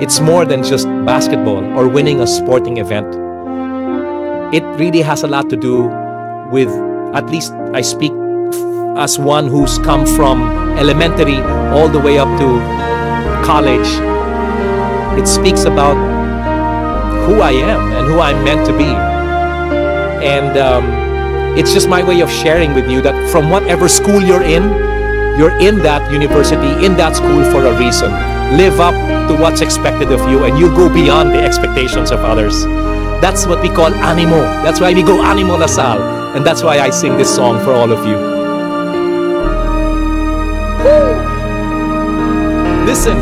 It's more than just basketball or winning a sporting event. It really has a lot to do with, at least I speak as one who's come from elementary all the way up to college. It speaks about who I am and who I'm meant to be. And it's just my way of sharing with you that from whatever school you're in that university, in that school for a reason. Live up to what's expected of you and you'll go beyond the expectations of others. That's what we call animo. That's why we go Animo Lasal. And that's why I sing this song for all of you. Woo! Listen.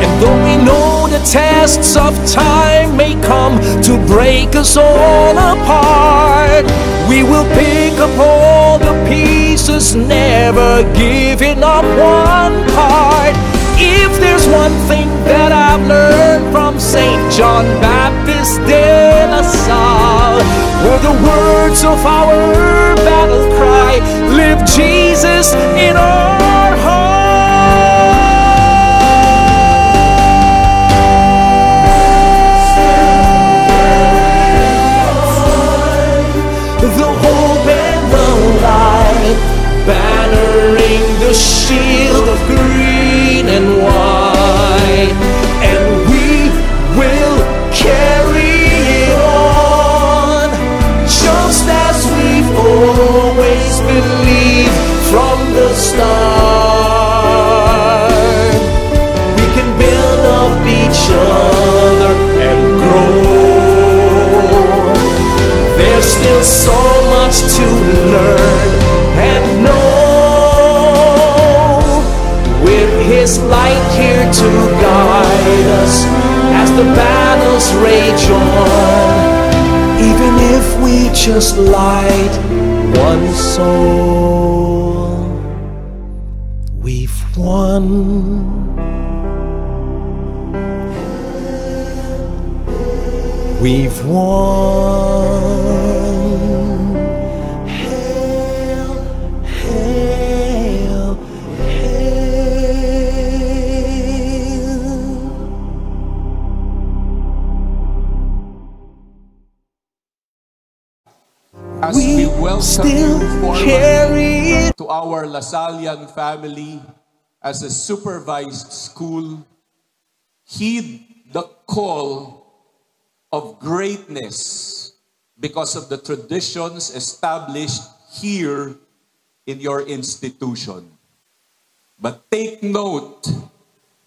And though we know the tests of time may come to break us all apart, we will pick up all the pieces, never giving up one part. If there's one thing that I've learned from St. John Baptist de La Salle, were the words of our battle cry, live Jesus in our hearts. The hope and the light, bannering the shield of green and white, and we will carry it on, just as we've always believed from the start. We can build up each other and grow. There's still so much to learn and know, with His light here to guide us as the battles rage on. Even if we just light one soul, we've won. We've won. Hail, hail, hail. As we welcome you forward to our Lasallian family as a supervised school, heed the call of greatness because of the traditions established here in your institution. But take note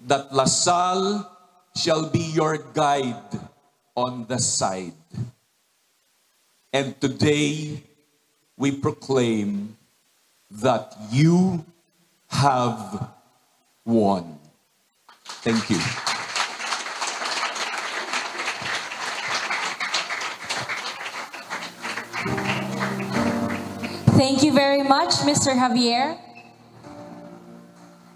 that LaSalle shall be your guide on the side. And today we proclaim that you have won. Thank you. Thank you very much, Mr. Javier.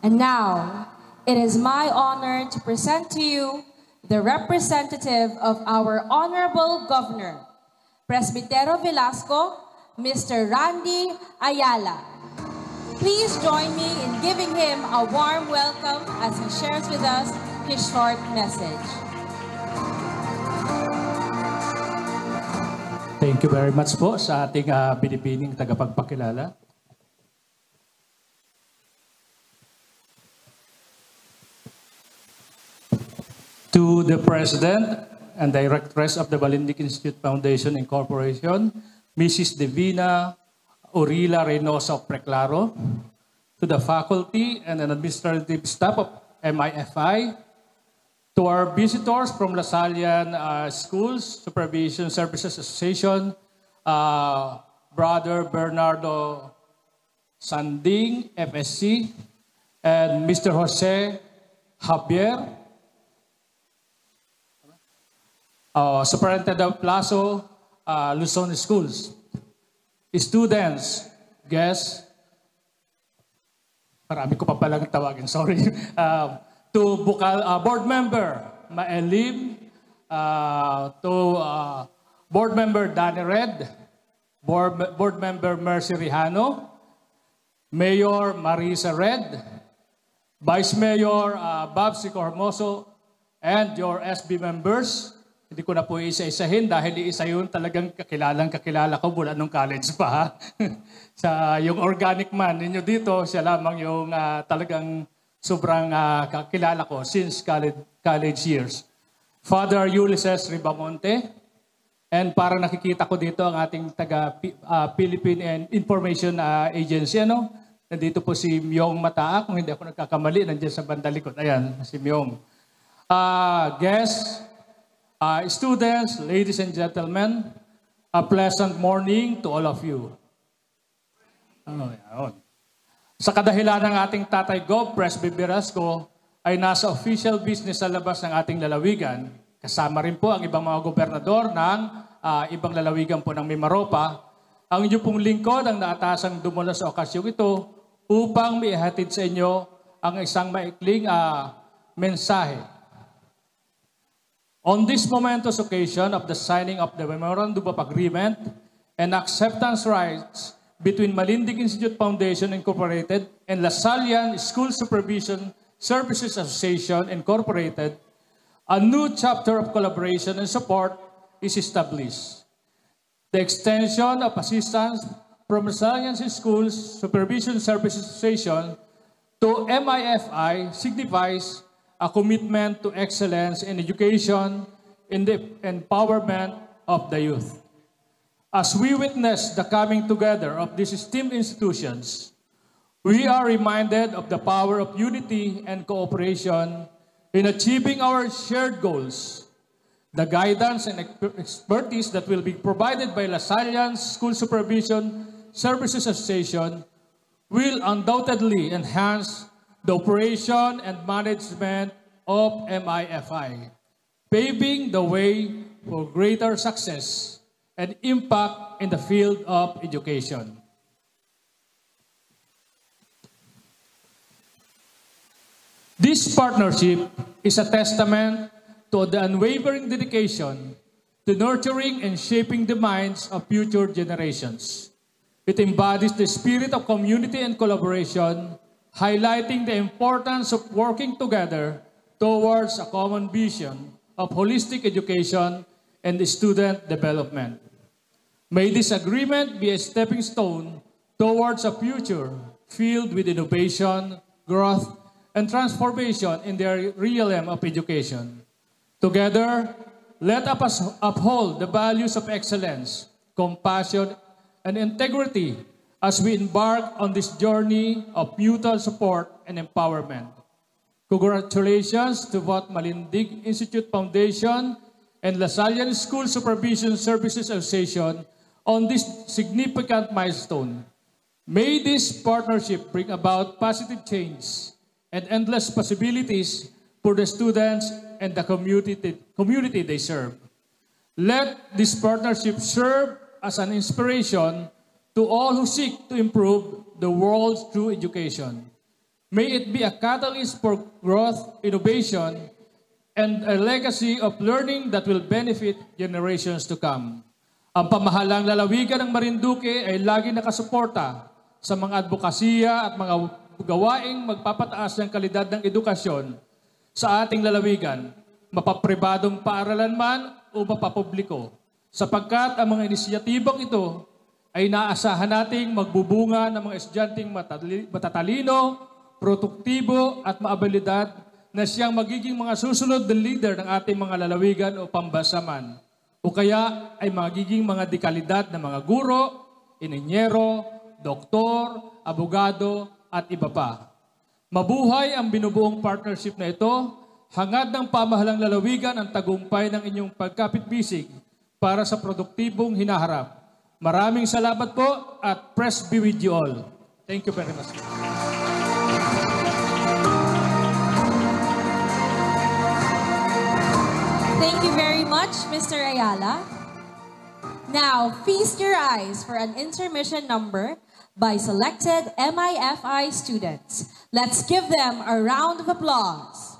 And now, it is my honor to present to you the representative of our Honorable Governor, Presbitero Velasco, Mr. Randy Ayala. Please join me in giving him a warm welcome as he shares with us his short message. Thank you very much po sa ating binibining tagapagpakilala. To the President and Directress of the Balindic Institute Foundation Incorporation, Mrs. Divina Orila Reynosa of Preclaro, to the faculty and administrative staff of MIFI, to our visitors from Lasallian Schools Supervision Services Association, Brother Bernardo Sanding, FSC, and Mr. Jose Javier, Superintendent of Plazo, Luzon Schools. Students, guests, marami ko pa palang tawagin, sorry. To Board Member Maelim, to Board Member Danny Red, Board Member Mercy Rihano, Mayor Marisa Red, Vice Mayor Bob Sico Hermoso, and your SB members. Hindi ko na po isa-isahin dahil isa yun talagang kakilala ko mula nung college pa. Sa yung organic man ninyo dito, siya lamang yung talagang sobrang kakilala ko since college years. Father Ulysses Ribamonte, and para nakikita ko dito ang ating taga-Philippine Information Agency, nandito po si Myong Mataa, kung hindi ako nagkakamali, nandiyan sa bandalikot. Ayan, si Myong. Guests, students, ladies and gentlemen, a pleasant morning to all of you. Sa kadahilan ng ating Tatay Gov, Presby Velasco, ay nasa official business sa labas ng ating lalawigan. Kasama rin po ang ibang mga gobernador ng ibang lalawigan po ng Mimaropa. Ang inyo pong lingkod ang naatasang dumalo sa okasyong ito upang maihatid sa inyo ang isang maikling mensahe. On this momentous occasion of the signing of the Memorandum of Agreement and Acceptance Rights between Malindig Institute Foundation Incorporated and Lasallian School Supervision Services Association Incorporated, a new chapter of collaboration and support is established. The extension of assistance from Lasallian Schools Supervision Services Association to MIFI signifies a commitment to excellence in education and the empowerment of the youth. As we witness the coming together of these esteemed institutions, we are reminded of the power of unity and cooperation in achieving our shared goals. The guidance and expertise that will be provided by Lasallian School Supervision Services Association will undoubtedly enhance the operation and management of MIFI, paving the way for greater success and impact in the field of education. This partnership is a testament to the unwavering dedication to nurturing and shaping the minds of future generations. It embodies the spirit of community and collaboration, highlighting the importance of working together towards a common vision of holistic education and student development. May this agreement be a stepping stone towards a future filled with innovation, growth, and transformation in the realm of education. Together, let us uphold the values of excellence, compassion, and integrity as we embark on this journey of mutual support and empowerment. Congratulations to both Malindig Institute Foundation and Lasallian School Supervision Services Association on this significant milestone. May this partnership bring about positive change and endless possibilities for the students and the community they serve. Let this partnership serve as an inspiration to all who seek to improve the world through education. May it be a catalyst for growth, innovation, and a legacy of learning that will benefit generations to come. Ang pamahalang lalawigan ng Marinduque ay lagi nakasuporta sa mga advokasya at mga gawaing magpapataas ng kalidad ng edukasyon sa ating lalawigan, mapapribadong paaralan man o mapapubliko, sapagkat ang mga inisyatibang ito ay naasahan nating magbubunga ng mga estudyanteng matatalino, produktibo at maabilidad na siyang magiging mga susunod na leader ng ating mga lalawigan o pambansaman. O kaya ay magiging mga dekalidad na mga guro, inyero, doktor, abogado at iba pa. Mabuhay ang binubuong partnership na ito, hangad ng pamahalang lalawigan ang tagumpay ng inyong pagkapit-bisig para sa produktibong hinaharap. Maraming salamat po at press be with you all. Thank you very much. Thank you very much, Mr. Ayala. Now, feast your eyes for an intermission number by selected MIFI students. Let's give them a round of applause.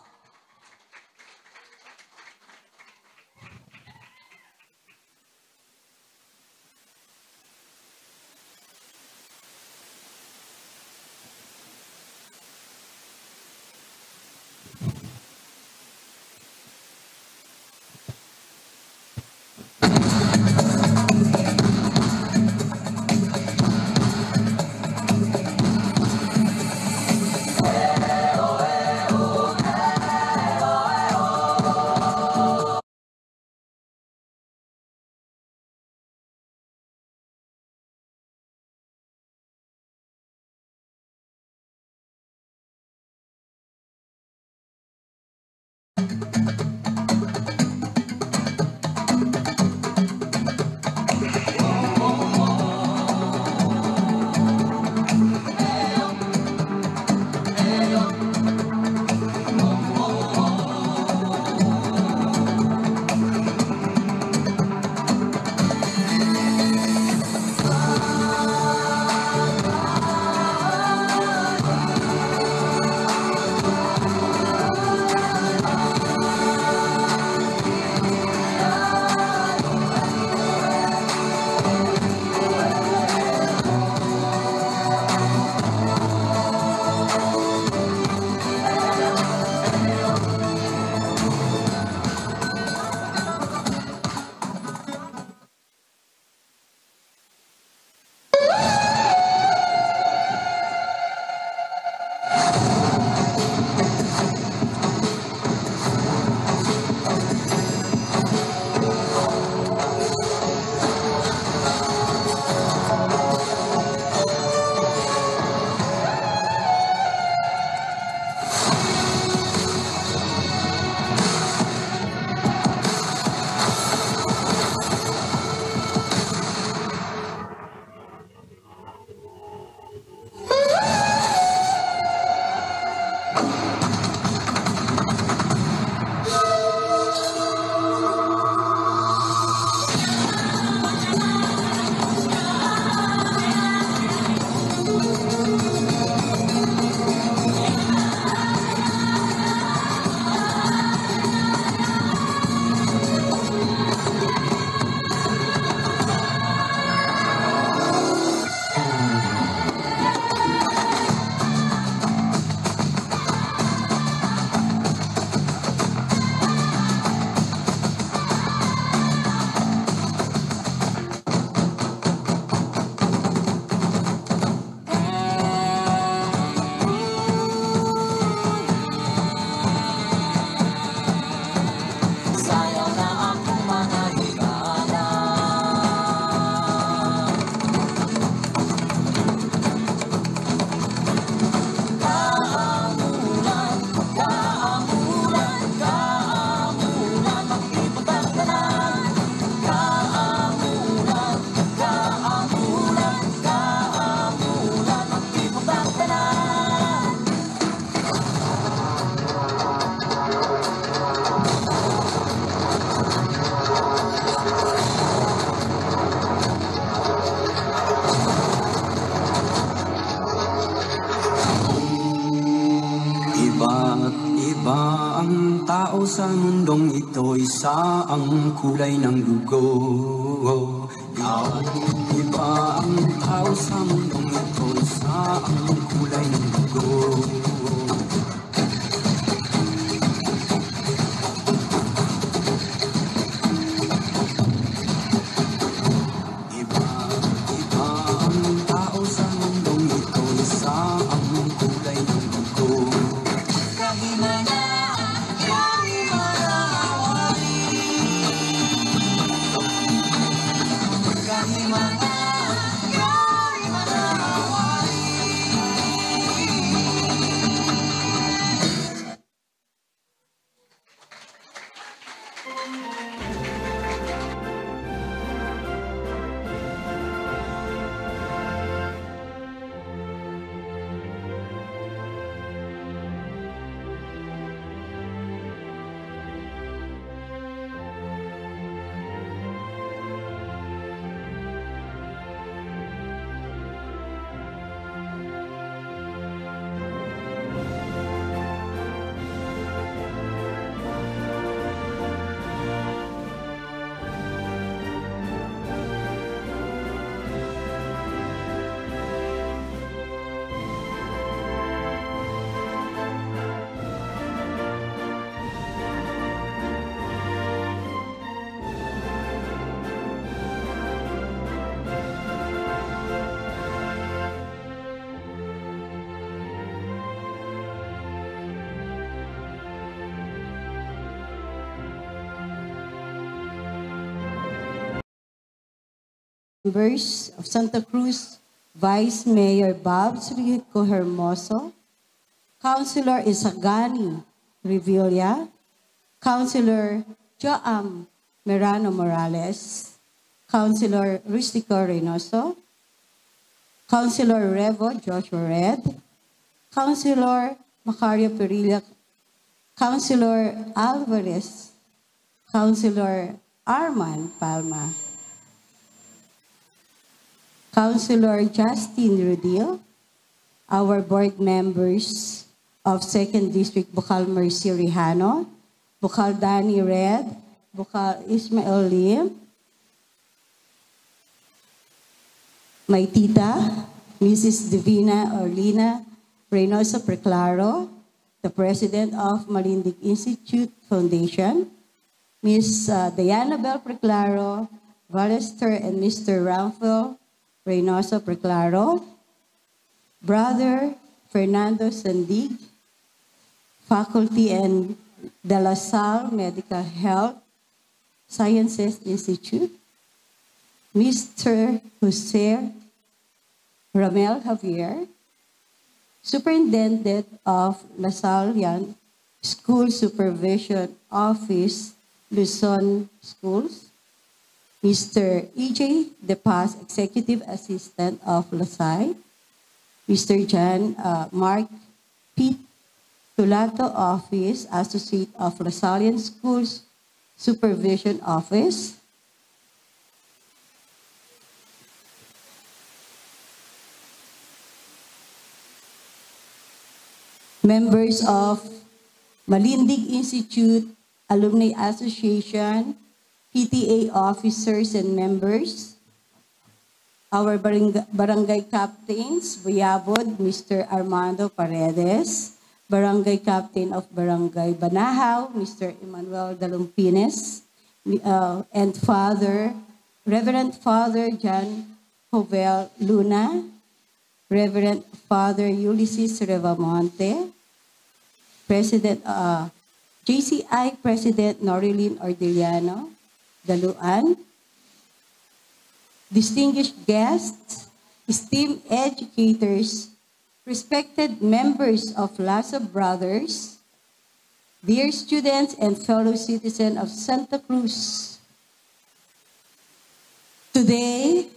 Iba't iba ang tao sa mundong ito, isa ang kulay ng dugo. Iba't iba ang tao sa mundong ito, isa ang kulay ng dugo. Members of Santa Cruz, Vice Mayor Babs Rico Hermoso, Councilor Isagani Revilla, Councilor Joam Merano Morales, Councilor Rustico Reynoso, Councilor Revo Joshua Red, Councilor Macario Perilla, Councilor Alvarez, Councilor Arman Palma, Councilor Justin Rudil, our board members of 2nd District Bukal Mercy Rihano, Bukal Dani Red, Bukal Ismael Lim, my tita, Mrs. Divina Orlina Reynoso Preclaro, the President of Malindig Institute Foundation, Ms. Diana Bel Preclaro, Valester and Mr. Ramphel Reynoso Preclaro, Brother Fernando Sandig, Faculty and De La Salle Medical Health Sciences Institute, Mr. Jose Ramel Javier, Superintendent of La Salle School Supervision Office, Luzon Schools, Mr. E.J. De Paz, Executive Assistant of LaSalle, Mr. John Mark Pete Tulato Office, Associate of LaSallian Schools Supervision Office, members of Malindig Institute Alumni Association, PTA officers and members, our barangay captains, Buyabod, Mr. Armando Paredes, Barangay Captain of Barangay Banahaw, Mr. Emmanuel Dalumpines, and Reverend Father John Jovel Luna, Reverend Father Ulysses Revamonte, President JCI President Norilyn Ordiliano, Daluan, distinguished guests, esteemed educators, respected members of Lasso Brothers, dear students and fellow citizens of Santa Cruz. Today,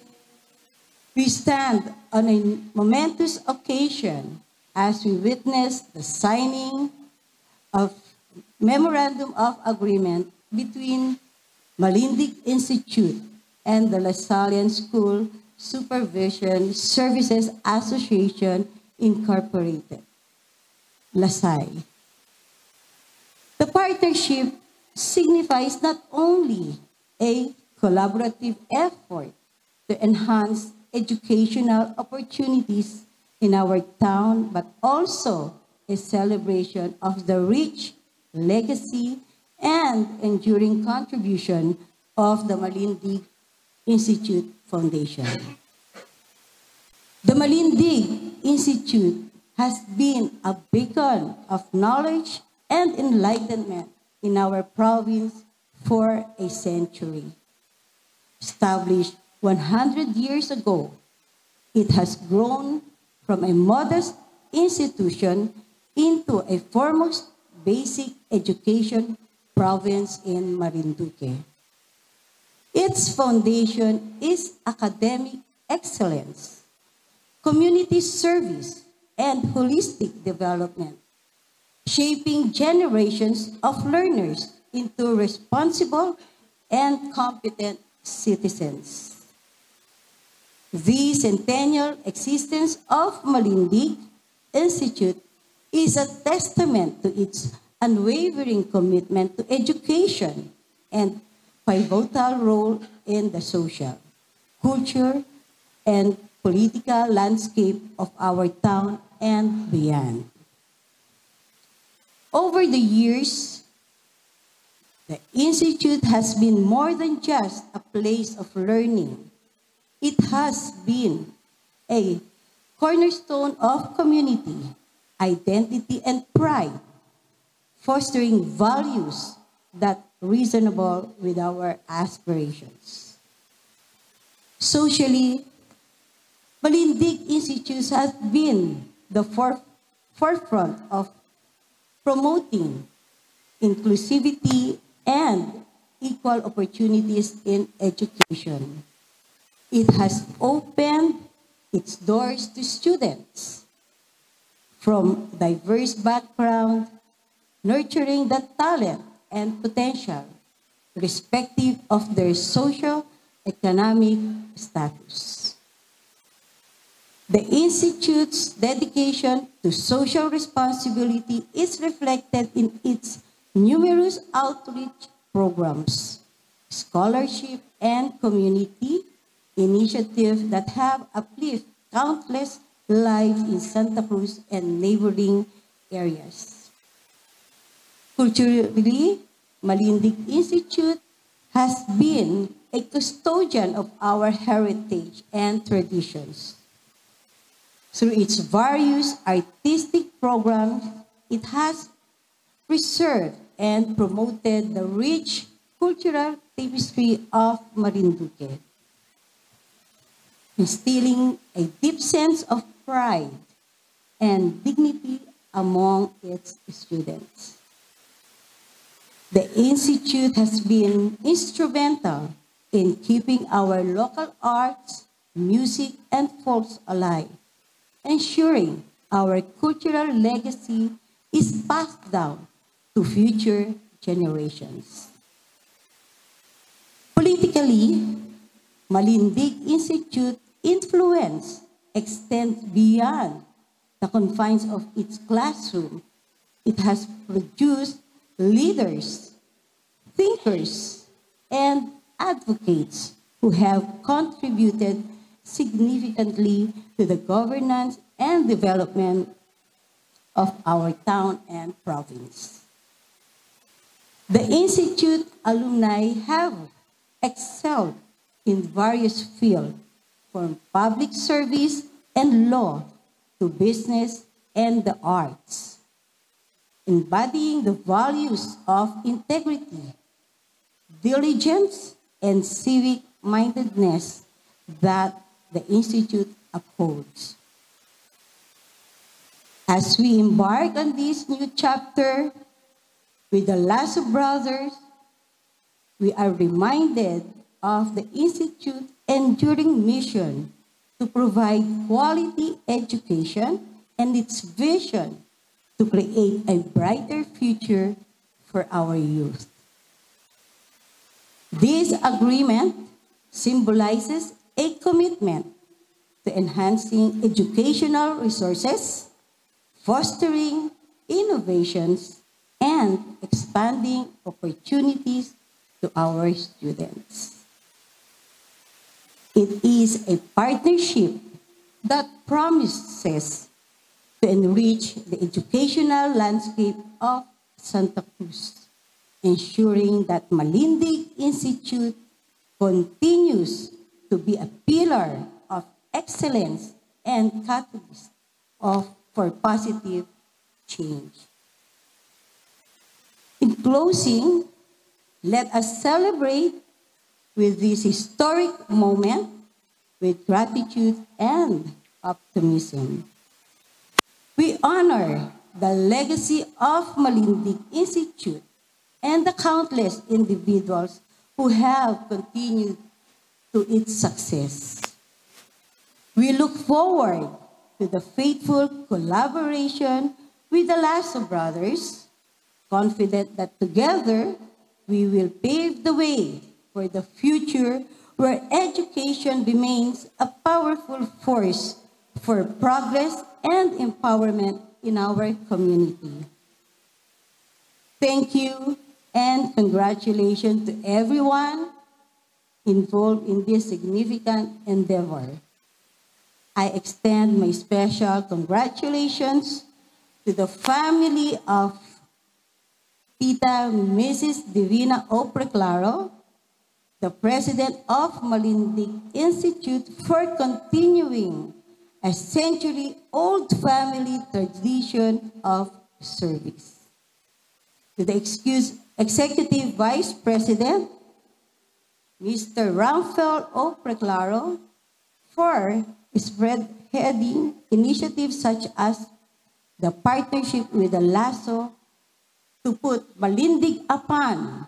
we stand on a momentous occasion as we witness the signing of Memorandum of Agreement between Malindig Institute and the LaSallian School Supervision Services Association Incorporated. Lasai. The partnership signifies not only a collaborative effort to enhance educational opportunities in our town, but also a celebration of the rich legacy and enduring contribution of the Malindig Institute Foundation. The Malindig Institute has been a beacon of knowledge and enlightenment in our province for a century. Established 100 years ago, it has grown from a modest institution into a foremost basic education province in Marinduque. Its foundation is academic excellence, community service, and holistic development, shaping generations of learners into responsible and competent citizens. The centennial existence of Malindig Institute is a testament to its unwavering commitment to education and pivotal role in the social, culture, and political landscape of our town and beyond. Over the years, the Institute has been more than just a place of learning. It has been a cornerstone of community, identity, and pride, fostering values that reasonable with our aspirations. Socially, Malindig Institute has been the forefront of promoting inclusivity and equal opportunities in education. It has opened its doors to students from diverse backgrounds, nurturing the talent and potential, respective of their socio-economic status. The Institute's dedication to social responsibility is reflected in its numerous outreach programs, scholarship, and community initiatives that have uplifted countless lives in Santa Cruz and neighboring areas. Culturally, Malindig Institute has been a custodian of our heritage and traditions. Through its various artistic programs, it has preserved and promoted the rich cultural tapestry of Marinduque, instilling a deep sense of pride and dignity among its students. The Institute has been instrumental in keeping our local arts, music, and folks alive, ensuring our cultural legacy is passed down to future generations. Politically, Malindig Institute influence extends beyond the confines of its classroom. It has produced leaders, thinkers, and advocates who have contributed significantly to the governance and development of our town and province. The Institute alumni have excelled in various fields, from public service and law to business and the arts, embodying the values of integrity, diligence, and civic mindedness that the Institute upholds. As we embark on this new chapter with the Lasso Brothers, we are reminded of the Institute's enduring mission to provide quality education and its vision to create a brighter future for our youth. This agreement symbolizes a commitment to enhancing educational resources, fostering innovations, and expanding opportunities to our students. It is a partnership that promises to enrich the educational landscape of Santa Cruz, ensuring that Malindig Institute continues to be a pillar of excellence and catalyst for positive change. In closing, let us celebrate with this historic moment with gratitude and optimism. We honor the legacy of Malindig Institute and the countless individuals who have contributed to its success. We look forward to the faithful collaboration with the Lasso brothers, confident that together we will pave the way for the future where education remains a powerful force for progress and empowerment in our community. Thank you and congratulations to everyone involved in this significant endeavor. I extend my special congratulations to the family of Tita Mrs. Divina O. Preclaro, the president of Malindig Institute, for continuing a century-old family tradition of service. To the Executive Vice President, Mr. Ramfel O. Preclaro, for spearheading initiatives such as the partnership with the Lasso to put Malindig upon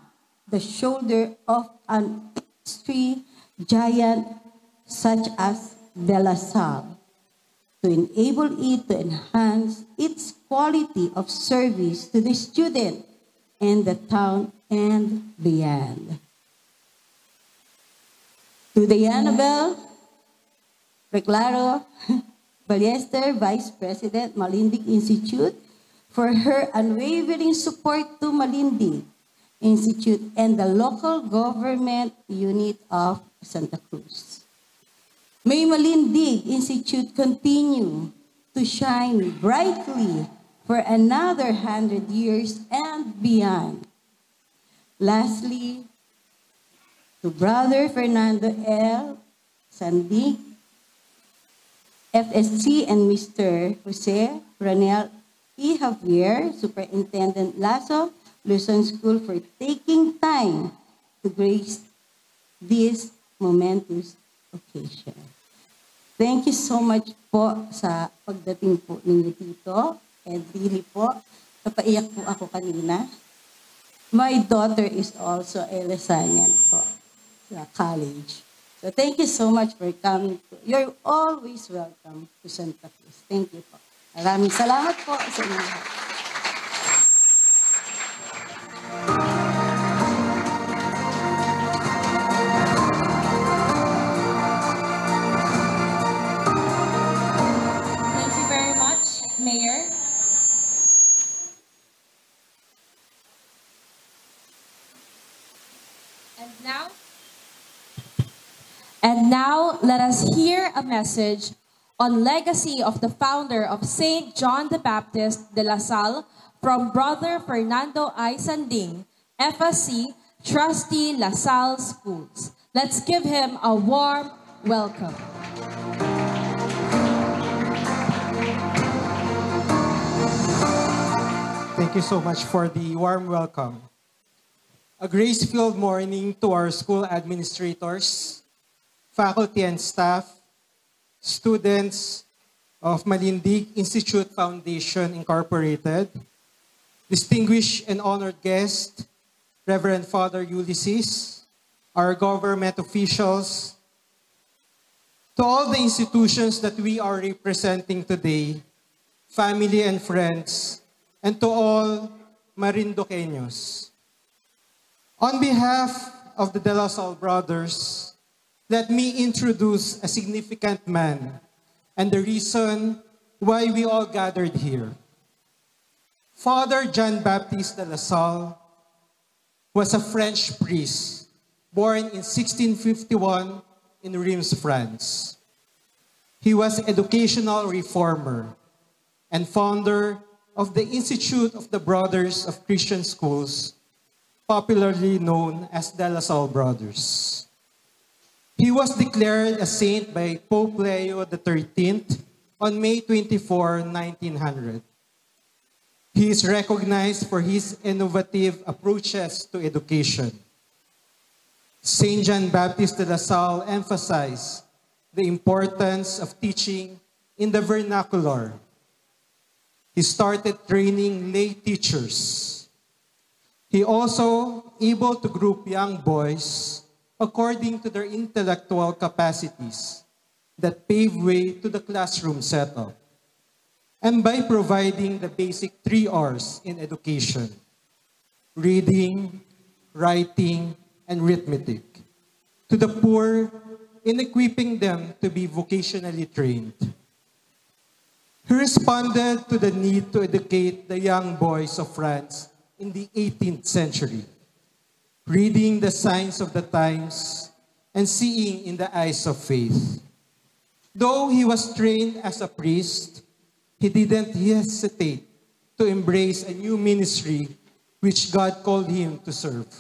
the shoulder of an industry giant such as De La Salle, to enable it to enhance its quality of service to the student and the town and beyond. To the Annabelle Preclaro Ballester, Vice President, Malindig Institute, for her unwavering support to Malindig Institute and the local government unit of Santa Cruz. May Malindig Institute continue to shine brightly for another 100 years and beyond. Lastly, to Brother Fernando L. Sandig, FSC, and Mr. Jose Ranel E. Javier, Superintendent Lasso, Luzon School, for taking time to grace this momentous occasion. Thank you so much po sa pagdating po ninyo dito. And really po, napaiyak po ako kanina. My daughter is also a Lasanian po sa college. So thank you so much for coming. You're always welcome to Santa Cruz. Thank you po. Maraming salamat po sa inyo. Thank you very much, Mayor. And now, let us hear a message on legacy of the founder of St. John the Baptist de La Salle from Brother Fernando I. Sanding, FSC, Trustee La Salle Schools. Let's give him a warm welcome. Thank you so much for the warm welcome. A grace-filled morning to our school administrators, faculty and staff, students of Malindig Institute Foundation Incorporated, distinguished and honored guest, Reverend Father Ulysses, our government officials, to all the institutions that we are representing today, family and friends, and to all Marindoqueños. On behalf of the De La Salle brothers, let me introduce a significant man and the reason why we all gathered here. Father Jean-Baptiste de La Salle was a French priest born in 1651 in Reims, France. He was an educational reformer and founder of the Institute of the Brothers of Christian Schools, popularly known as the La Salle Brothers. He was declared a saint by Pope Leo XIII on May 24, 1900. He is recognized for his innovative approaches to education. Saint Jean-Baptiste de La Salle emphasized the importance of teaching in the vernacular. He started training lay teachers. He also able to group young boys according to their intellectual capacities that pave way to the classroom setup. And by providing the basic 3 R's in education: reading, writing, and arithmetic, to the poor in equipping them to be vocationally trained. He responded to the need to educate the young boys of France in the 18th century, reading the signs of the times and seeing in the eyes of faith. Though he was trained as a priest, he didn't hesitate to embrace a new ministry which God called him to serve.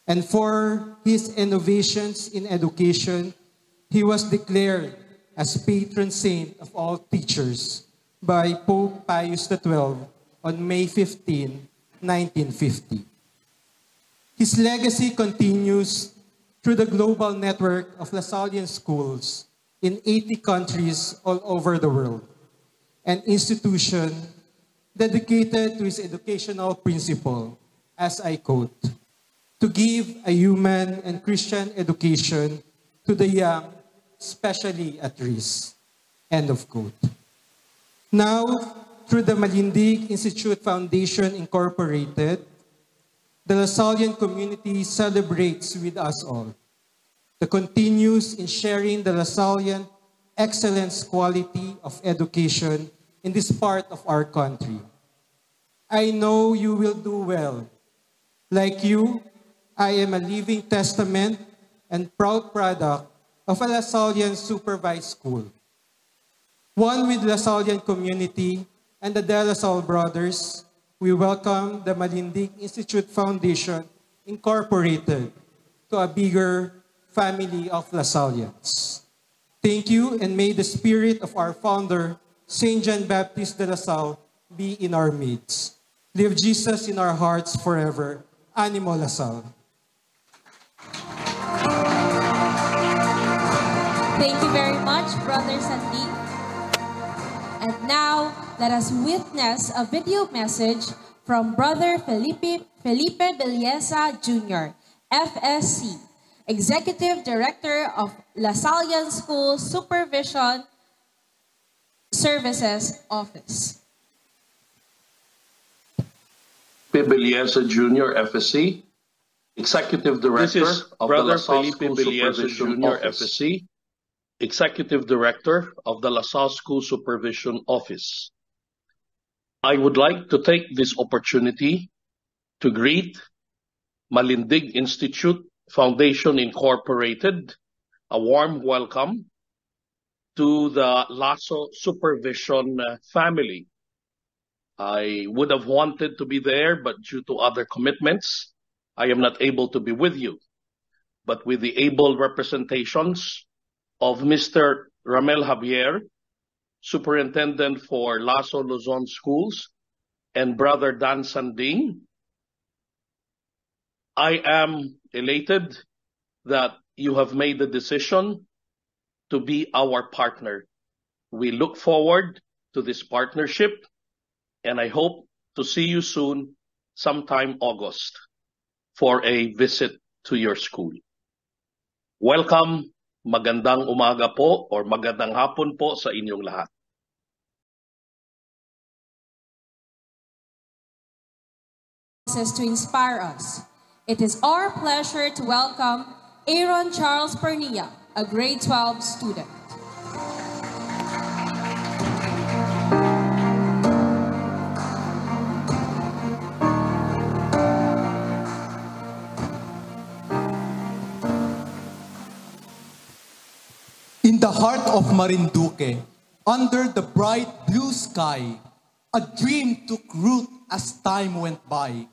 And for his innovations in education, he was declared as patron saint of all teachers by Pope Pius XII on May 15, 1950. His legacy continues through the global network of Lasallian schools in 80 countries all over the world, an institution dedicated to his educational principle, as I quote, to give a human and Christian education to the young, especially at risk, end of quote. Now, through the Malindig Institute Foundation Incorporated, the Lasallian community celebrates with us all the continues in sharing the Lasallian excellence quality of education in this part of our country. I know you will do well. Like you, I am a living testament and proud product of a Lasallian supervised school. One with Lasallian community and the De La Salle Brothers, we welcome the Malindig Institute Foundation Incorporated to a bigger family of Lasallians. Thank you, and may the spirit of our founder, Saint Jean-Baptiste de La Salle, be in our midst. Live Jesus in our hearts forever. Animo La Salle. Thank you very much, Brother Sandy. And now, let us witness a video message from Brother Felipe Belleza Jr., FSC, Executive Director of Lasallian School Supervision Services Office. Belleza Jr., FSC, Executive Director of the LaSalle School Supervision Office. FSC, Executive Director of the LaSalle School Supervision Office. I would like to take this opportunity to greet Malindig Institute Foundation Incorporated, a warm welcome to the LaSalle Supervision family. I would have wanted to be there, but due to other commitments, I am not able to be with you. But with the able representations of Mr. Ramel Javier, Superintendent for LaSalle Luzon Schools, and Brother Dan Sanding, I am elated that you have made the decision to be our partner. We look forward to this partnership, and I hope to see you soon, sometime August, for a visit to your school. Welcome, magandang umaga po or magandang hapon po sa inyong lahat. To inspire us. It is our pleasure to welcome Aaron Charles Pernilla, a grade 12 student. the heart of Marinduque, under the bright blue sky, a dream took root as time went by.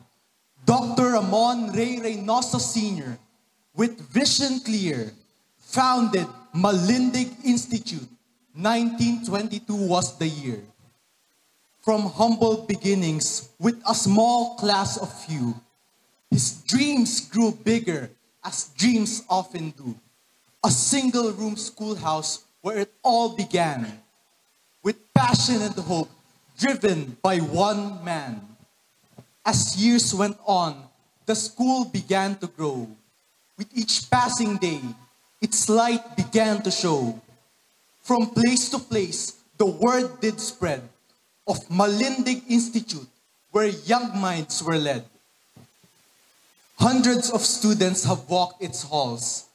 Dr. Ramon Ray Reynoso Sr., with vision clear, founded Malindig Institute. 1922 was the year. From humble beginnings with a small class of few, his dreams grew bigger as dreams often do. A single-room schoolhouse where it all began, with passion and hope driven by one man. As years went on, the school began to grow. With each passing day, its light began to show. From place to place, the word did spread of Malindig Institute, where young minds were led. Hundreds of students have walked its halls,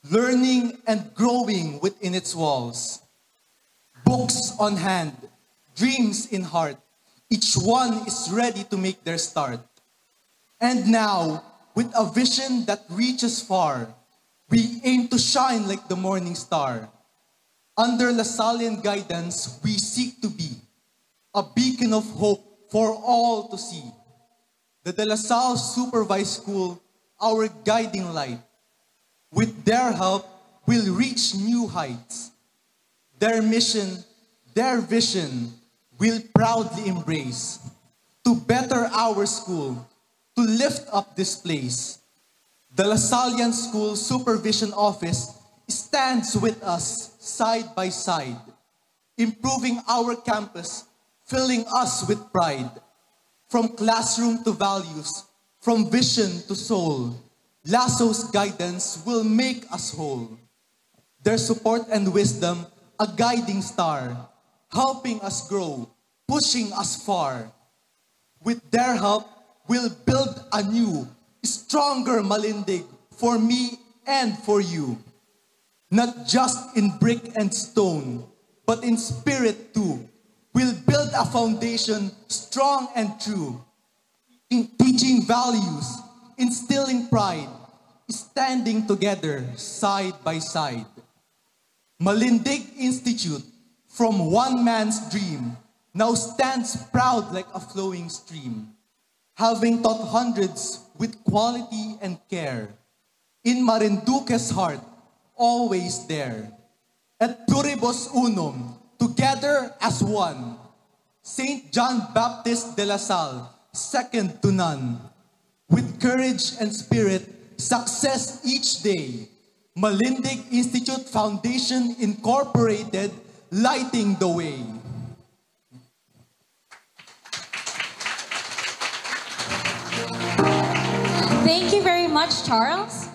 learning and growing within its walls. Books on hand, dreams in heart, each one is ready to make their start. And now, with a vision that reaches far, we aim to shine like the morning star. Under Lasallian guidance, we seek to be a beacon of hope for all to see. The De La Salle Supervised School, our guiding light. With their help, we'll reach new heights. Their mission, their vision, we'll proudly embrace. To better our school, to lift up this place. The Lasallian School Supervision Office stands with us side by side, improving our campus, filling us with pride. From classroom to values, from vision to soul, Laso's guidance will make us whole. Their support and wisdom, a guiding star, helping us grow, pushing us far. With their help, we'll build a new, stronger Malindig for me and for you. Not just in brick and stone, but in spirit too. We'll build a foundation strong and true, in teaching values, instilling pride, standing together side by side. Malindig Institute, from one man's dream, now stands proud like a flowing stream, having taught hundreds with quality and care. In Marinduque's heart, always there. Et pluribus unum, together as one. Saint John Baptist de La Salle, second to none. With courage and spirit, success each day. Malindig Institute Foundation Incorporated, lighting the way. Thank you very much, Charles.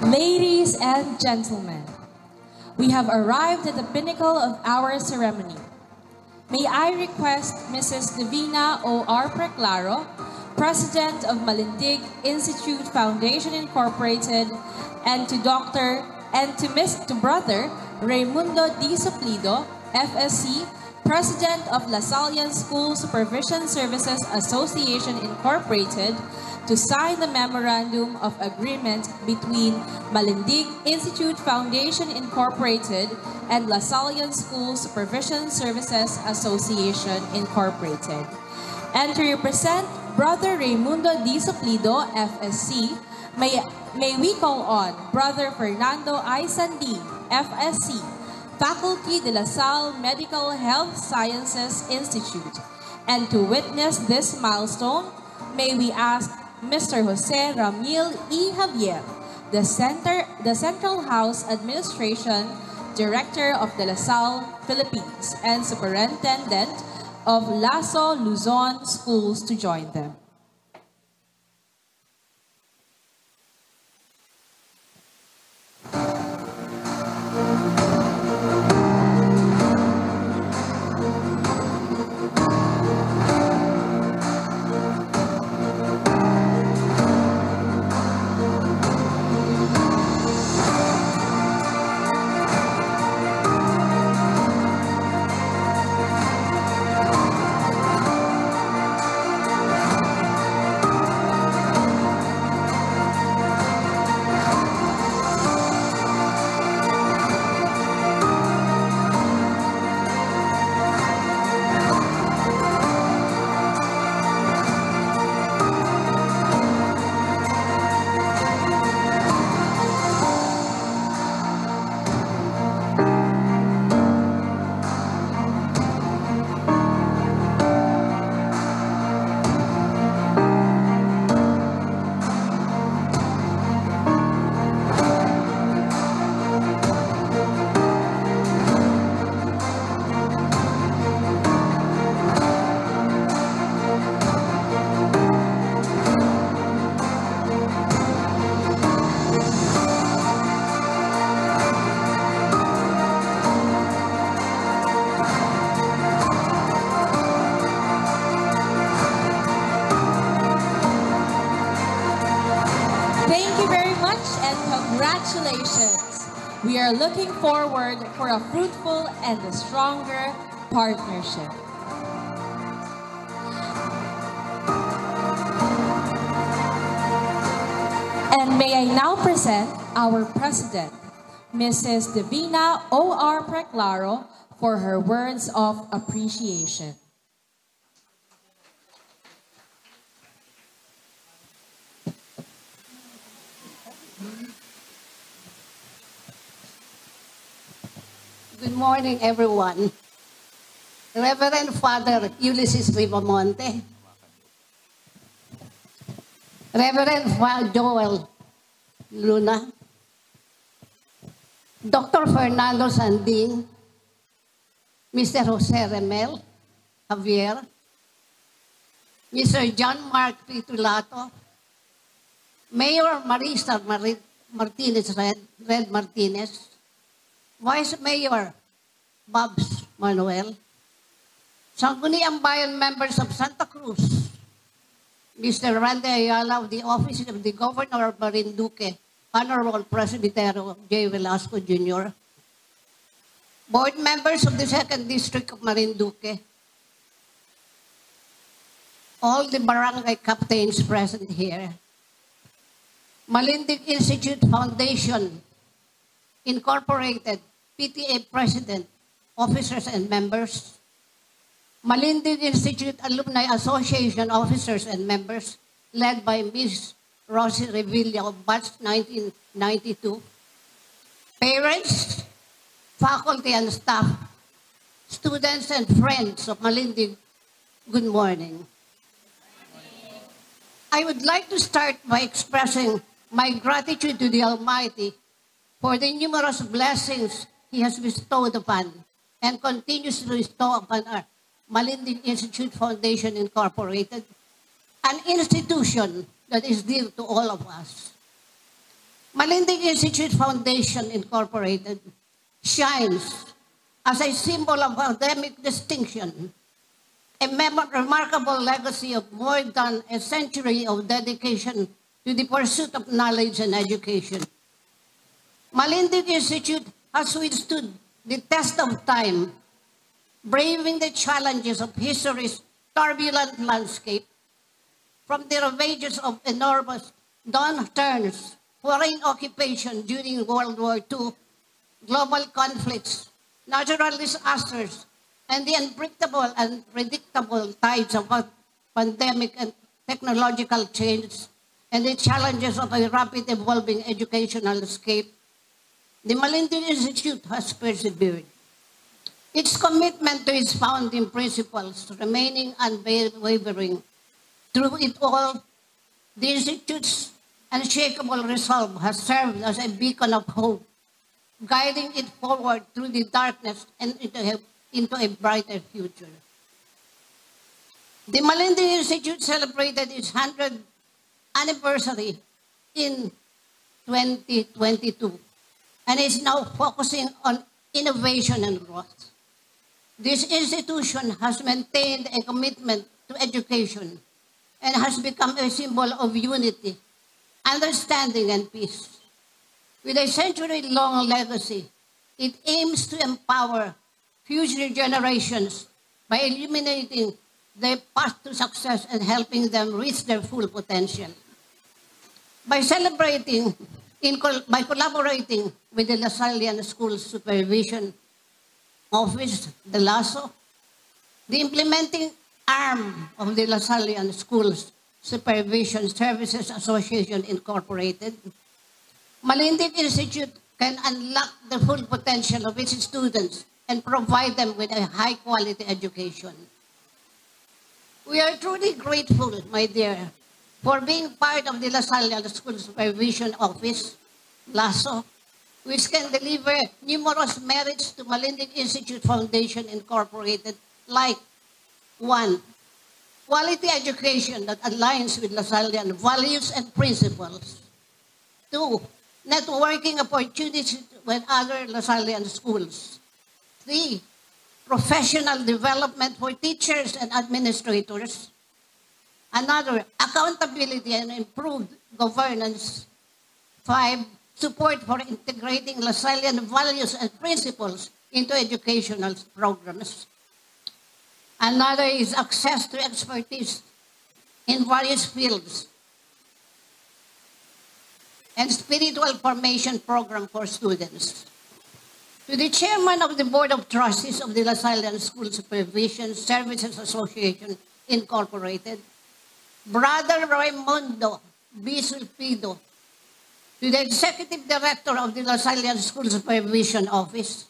Ladies and gentlemen, we have arrived at the pinnacle of our ceremony. May I request Mrs. Divina O.R. Preclaro, President of Malindig Institute Foundation Incorporated, and to Brother Raimundo D. Suplido, FSC, President of Lasallian School Supervision Services Association Incorporated, to sign the Memorandum of Agreement between Malindig Institute Foundation Incorporated and Lasallian School Supervision Services Association Incorporated. And to represent Brother Raimundo D. Suplido, FSC, may we call on Brother Fernando I. Sandi, FSC, Faculty de La Salle Medical Health Sciences Institute. And to witness this milestone, may we ask Mr. Jose Ramil E. Javier, the Central House Administration Director of De La Salle, Philippines, and Superintendent of Laso Luzon Schools to join them. Congratulations! We are looking forward for a fruitful and a stronger partnership. And may I now present our President, Mrs. Divina O.R. Preclaro, for her words of appreciation. Good morning, everyone. Reverend Father Ulysses Ribamonte, Reverend Father Joel Luna, Dr. Fernando Sanding, Mr. Jose Remel Javier, Mr. John Mark Pitulato, Mayor Marisa Martinez Red Martinez, Vice Mayor Babs Manuel, Sangguniang Bayan members of Santa Cruz, Mr. Randy Ayala of the Office of the Governor of Marinduque, Honorable Presbytero J. Velasco Jr., board members of the 2nd District of Marinduque, all the barangay captains present here, Malindig Institute Foundation, Incorporated, PTA President, officers and members, Malindig Institute Alumni Association officers and members, led by Ms. Rosie Revilla of batch 1992, parents, faculty and staff, students and friends of Malindig, good morning. I would like to start by expressing my gratitude to the Almighty for the numerous blessings He has bestowed upon and continues to bestow upon our Malindig Institute Foundation Incorporated, an institution that is dear to all of us. Malindig Institute Foundation Incorporated shines as a symbol of academic distinction, a remarkable legacy of more than a century of dedication to the pursuit of knowledge and education. Malindig Institute has withstood the test of time, braving the challenges of history's turbulent landscape, from the ravages of enormous downturns, foreign occupation during World War II, global conflicts, natural disasters, and the unpredictable and predictable tides of pandemic and technological change, and the challenges of a rapid evolving educational landscape, the Malindig Institute has persevered. Its commitment to its founding principles remaining unwavering. Through it all, the Institute's unshakable resolve has served as a beacon of hope, guiding it forward through the darkness and into a brighter future. The Malindig Institute celebrated its 100th anniversary in 2022 and is now focusing on innovation and growth. This institution has maintained a commitment to education and has become a symbol of unity, understanding, and peace. With a century-long legacy, it aims to empower future generations by illuminating their path to success and helping them reach their full potential. By collaborating with the Lasallian School Supervision Office, the LASO, the implementing arm of the Lasallian Schools Supervision Services Association Incorporated, Malindig Institute can unlock the full potential of its students and provide them with a high-quality education. We are truly grateful, my dear, for being part of the Lasallian School Supervision Office, LASO, which can deliver numerous merits to Malindig Institute Foundation Incorporated, like 1, quality education that aligns with Lasallian values and principles. 2, networking opportunities with other Lasallian schools. 3, professional development for teachers and administrators. Another, accountability and improved governance. 5, support for integrating Lasallian values and principles into educational programs. Another is access to expertise in various fields and spiritual formation program for students. To the chairman of the Board of Trustees of the Lasallian School Supervision Services Association, Incorporated, Brother Raimundo B. Sulpido, to the Executive Director of the Lasallian School Supervision Office,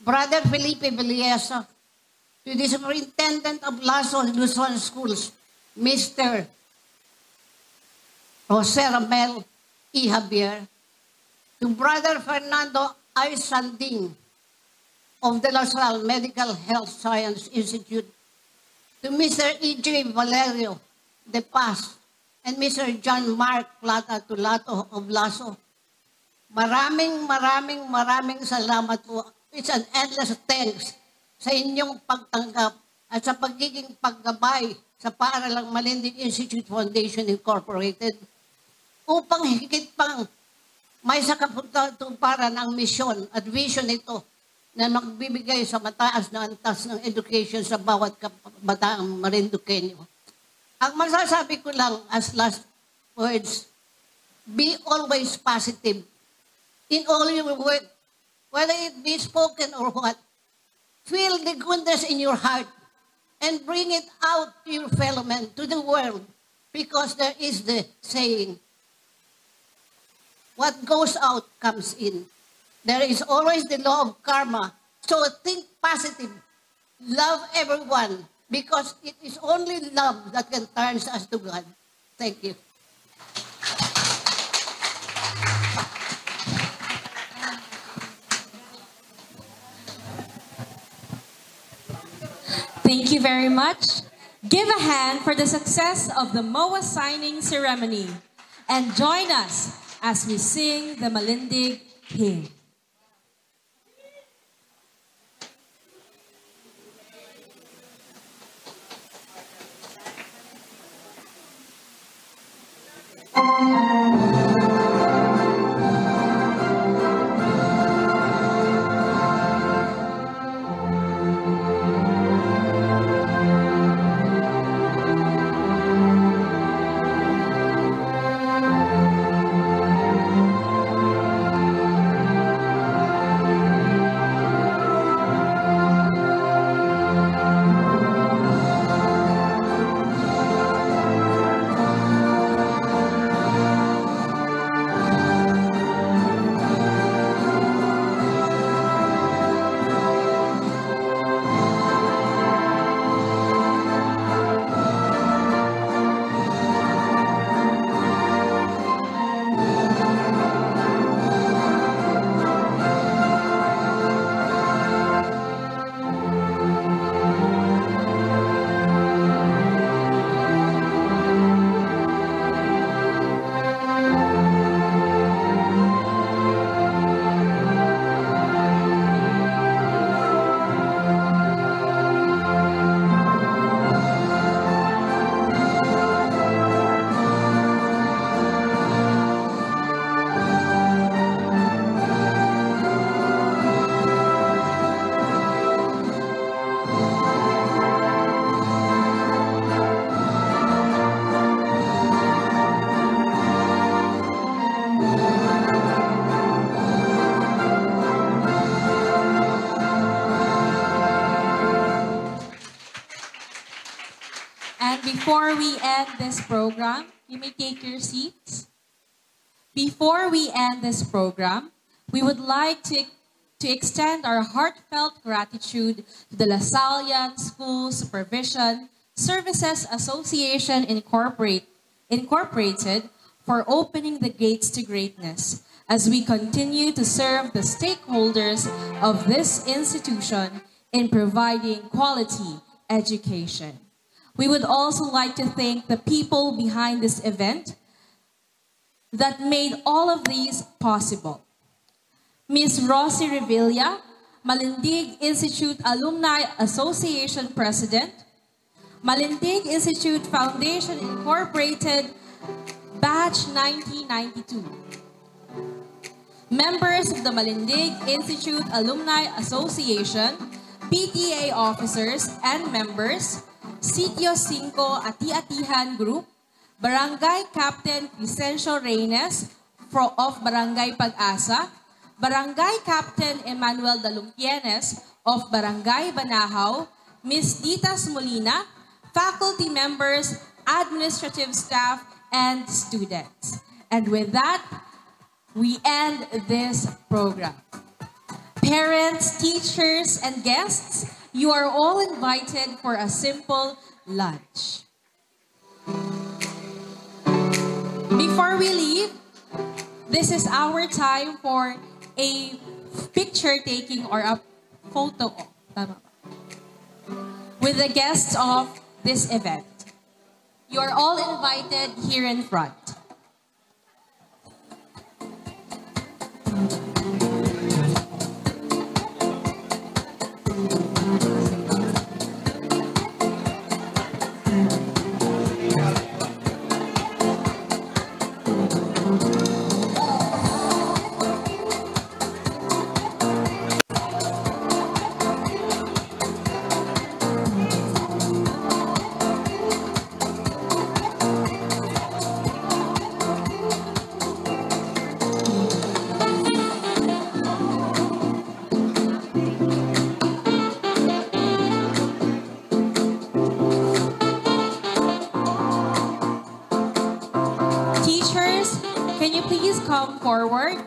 Brother Felipe Villesa, to the Superintendent of Lasso Luzon Schools, Mr. Jose Ramel E. Javier, to Brother Fernando I. Sanding of the LaSalle Medical Health Science Institute, to Mr. E.J. Valerio De Paz, and Mr. John Mark Plata Tulato of Lasso. Maraming salamat po. It's an endless thanks sa inyong pagtanggap at sa pagiging paggabay sa Paaralang Malindig Institute Foundation Incorporated upang higit pang may sakatuparan ang misyon at vision nito na magbibigay sa mataas na antas ng education sa bawat kabataang Marinduqueño. Ang masasabi ko lang as last words, be always positive in all your work, whether it be spoken or what. Feel the goodness in your heart and bring it out to your fellow men, to the world, because there is the saying, what goes out comes in. There is always the law of karma. So think positive. Love everyone because it is only love that can turn us to God. Thank you. Thank you very much. Give a hand for the success of the MOA signing ceremony and join us as we sing the Malindig hymn. Before we end this program, you may take your seats. Before we end this program, we would like to extend our heartfelt gratitude to the Lasallian School Supervision Services Association Incorporated for opening the gates to greatness as we continue to serve the stakeholders of this institution in providing quality education. We would also like to thank the people behind this event that made all of these possible. Ms. Rosie Revilla, Malindig Institute Alumni Association President, Malindig Institute Foundation Incorporated, Batch 1992. members of the Malindig Institute Alumni Association, PTA officers and members, Sitio 5 Ati-Atihan Group, Barangay Captain Vicencio Reynes of Barangay Pag-asa, Barangay Captain Emmanuel Dalumpienes of Barangay Banahaw, Ms. Ditas Molina, faculty members, administrative staff, and students. And with that, we end this program. Parents, teachers, and guests, you are all invited for a simple lunch. Before we leave, this is our time for a picture taking or a photo with the guests of this event. You are all invited here in front. Come forward.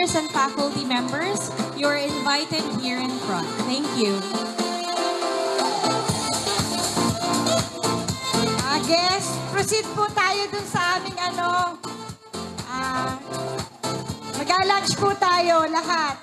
And faculty members, you're invited here in front. Thank you. Guys, proceed po tayo dun sa aming mag-lunch po tayo lahat.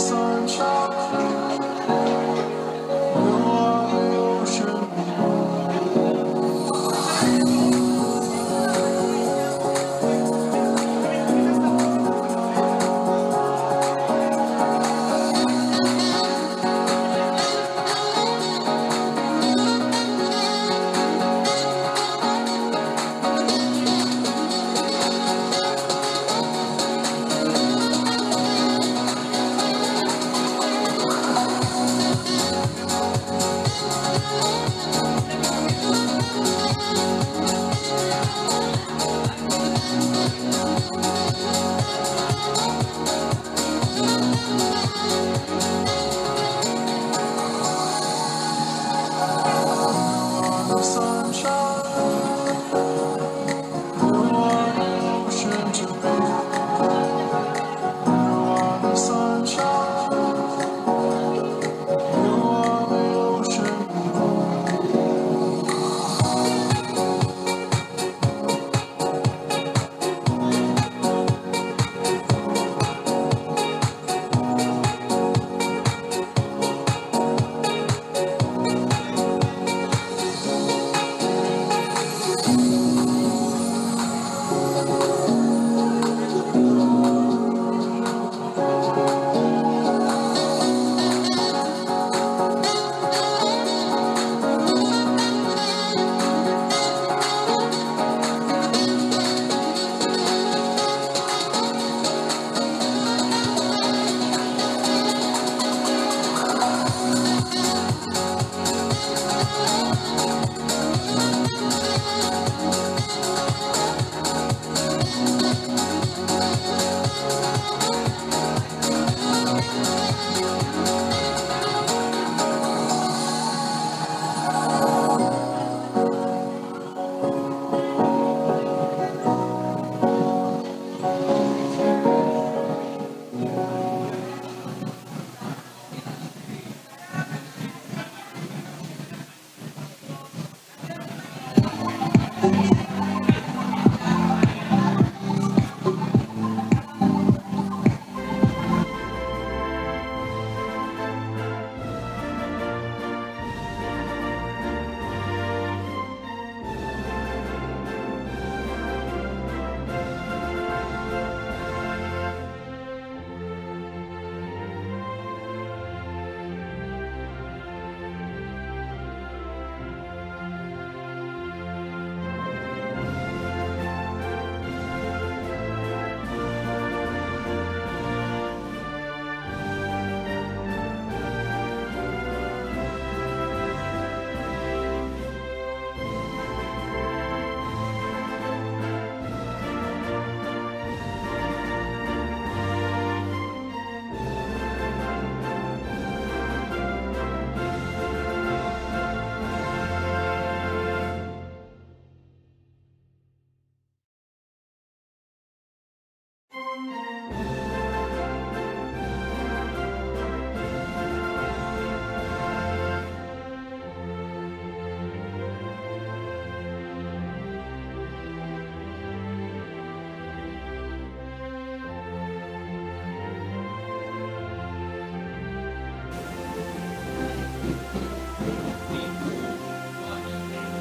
Sunshine, you are the ocean.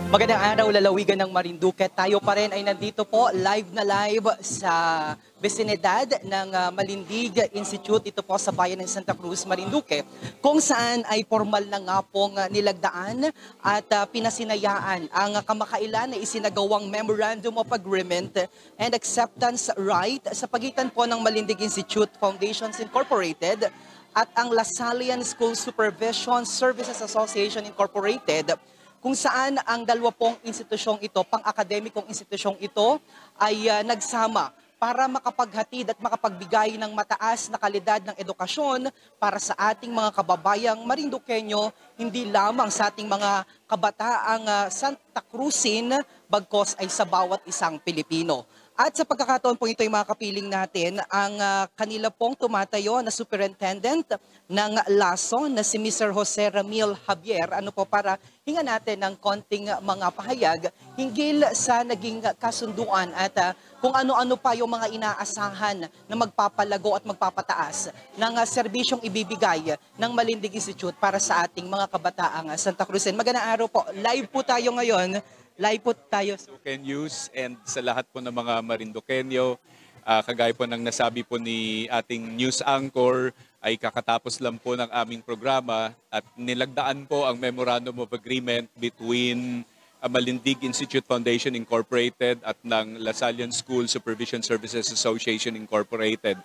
Magandang araw, lalawigan ng Marinduque. Tayo pa rin ay nandito po, live na live sa besinidad ng Malindig Institute, ito po sa bayan ng Santa Cruz, Marinduque, kung saan ay formal na nga pong nilagdaan at pinasinayaan ang kamakailan na isinagawang Memorandum of Agreement and Acceptance Right sa pagitan po ng Malindig Institute Foundations Incorporated at ang Lasallian School Supervision Services Association Incorporated, kung saan ang dalawa pong institusyong ito, pang-akademikong institusyong ito, ay nagsama para makapaghatid at makapagbigay ng mataas na kalidad ng edukasyon para sa ating mga kababayang Marinduqueño, hindi lamang sa ating mga kabataang Santa Cruzin, bagkos ay sa bawat isang Pilipino. At sa pagkakataon po ito ay makapiling natin ang kanila pong tumatayo na superintendent ng LASO na si Mr. Jose Ramil Javier. Ano po, para hinga natin ng konting mga pahayag hinggil sa naging kasunduan at kung ano-ano pa yung mga inaasahan na magpapalago at magpapataas ng serbisyong ibibigay ng Malindig Institute para sa ating mga kabataang Santa Cruzin. Magandang araw po. Live po tayo ngayon. Live po tayo. Marinduque News and sa lahat po ng mga Marinduqueño, kagaya po ng nasabi po ni ating news anchor, ay kakatapos lang po ng aming programa at nilagdaan po ang Memorandum of Agreement between Malindig Institute Foundation Incorporated at ng Lasallian School Supervision Services Association Incorporated.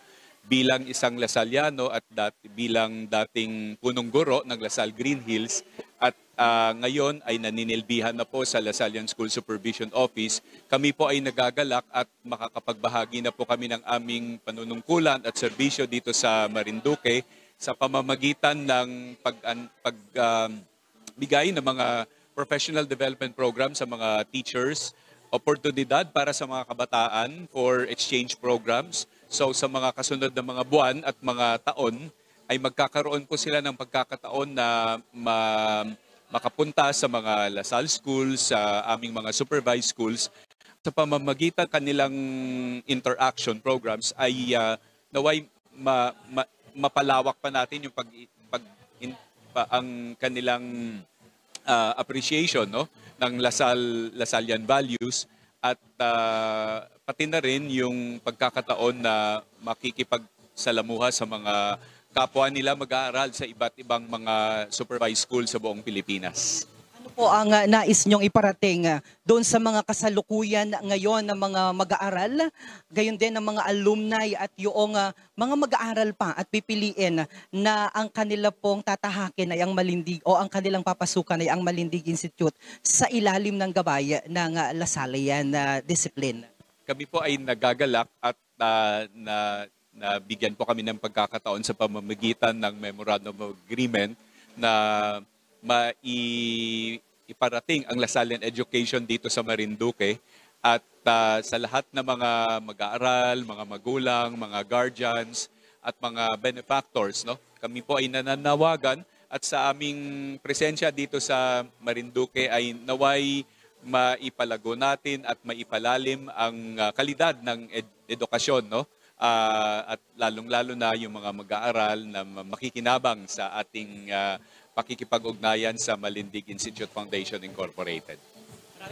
Bilang isang Lasalliano at bilang dating punong guro ng Lasal Green Hills at ngayon ay naninilbihan na po sa Lasallian School Supervision Office. Kami po ay nagagalak at makakapagbahagi na po kami ng aming panunungkulan at serbisyo dito sa Marinduque sa pamamagitan ng pagbigay ng mga professional development program sa mga teachers, oportunidad para sa mga kabataan for exchange programs. So sa mga kasunod na mga buwan at mga taon ay magkakaroon po sila ng pagkakataon na makapunta sa mga Lasal schools, sa aming mga supervised schools. Sa pamamagitan kanilang interaction programs ay naway mapalawak pa natin yung ang kanilang appreciation, no, ng Lasallian values at pati na rin yung pagkakataon na makikipagsalamuha sa mga kapwa nila mag-aaral sa iba't ibang mga supervised school sa buong Pilipinas. Ano po ang nais nyong iparating doon sa mga kasalukuyan ngayon ng mga mag-aaral, gayon din ng mga alumni at yung mga mag-aaral pa at pipiliin na ang kanila pong tatahakin ay ang Malindig o ang kanilang papasukan ay ang Malindig Institute sa ilalim ng gabay ng Lasallian discipline? Kami po ay nagagalak at na bigyan po kami ng pagkakataon sa pamamagitan ng Memorandum of Agreement na iparating ang Lasallian education dito sa Marinduque at sa lahat ng mga mag-aaral, mga magulang, mga guardians at mga benefactors, no? Kami po ay nananawagan at sa aming presensya dito sa Marinduque ay naway maipalago natin at maipalalim ang kalidad ng edukasyon, no? At lalong-lalo na yung mga mag-aaral na makikinabang sa ating pakikipag-ugnayan sa Malindig Institute Foundation Incorporated.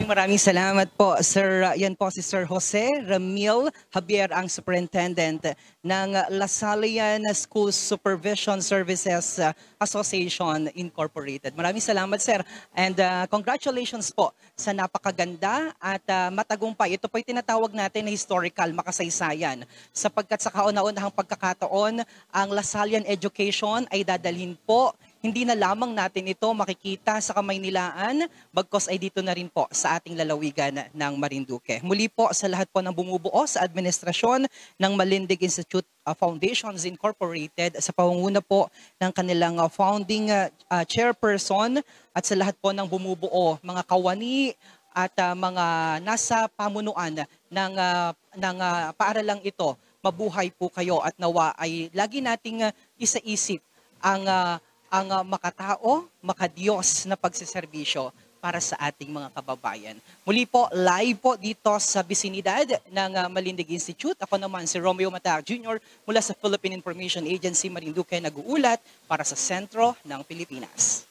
Maraming salamat po, Sir. Yan po si Sir Jose Ramil Javier, ang Superintendent ng Lasallian School Supervision Services Association Incorporated. Maraming salamat, Sir. And congratulations po sa napakaganda at matagumpay. Ito po ay tinatawag natin na historical, makasaysayan. Sapagkat sa kauna-unahang pagkakataon, ang Lasallian education ay dadalhin po. Hindi na lamang natin ito makikita sa Kamaynilaan, bagkos ay dito na rin po sa ating lalawigan ng Marinduque. Muli po sa lahat po ng bumubuo sa administrasyon ng Malindig Institute Foundations Incorporated, sa pangunguna po ng kanilang founding chairperson at sa lahat po ng bumubuo, mga kawani at mga nasa pamunuan ng paaralang ito, mabuhay po kayo at nawa ay lagi nating isaisip ang makatao, makadiyos na pagseserbisyo para sa ating mga kababayan. Muli po, live po dito sa bisinidad ng Malindig Institute. Ako naman si Romeo Matag Jr. mula sa Philippine Information Agency Marinduque, nag-uulat para sa sentro ng Pilipinas.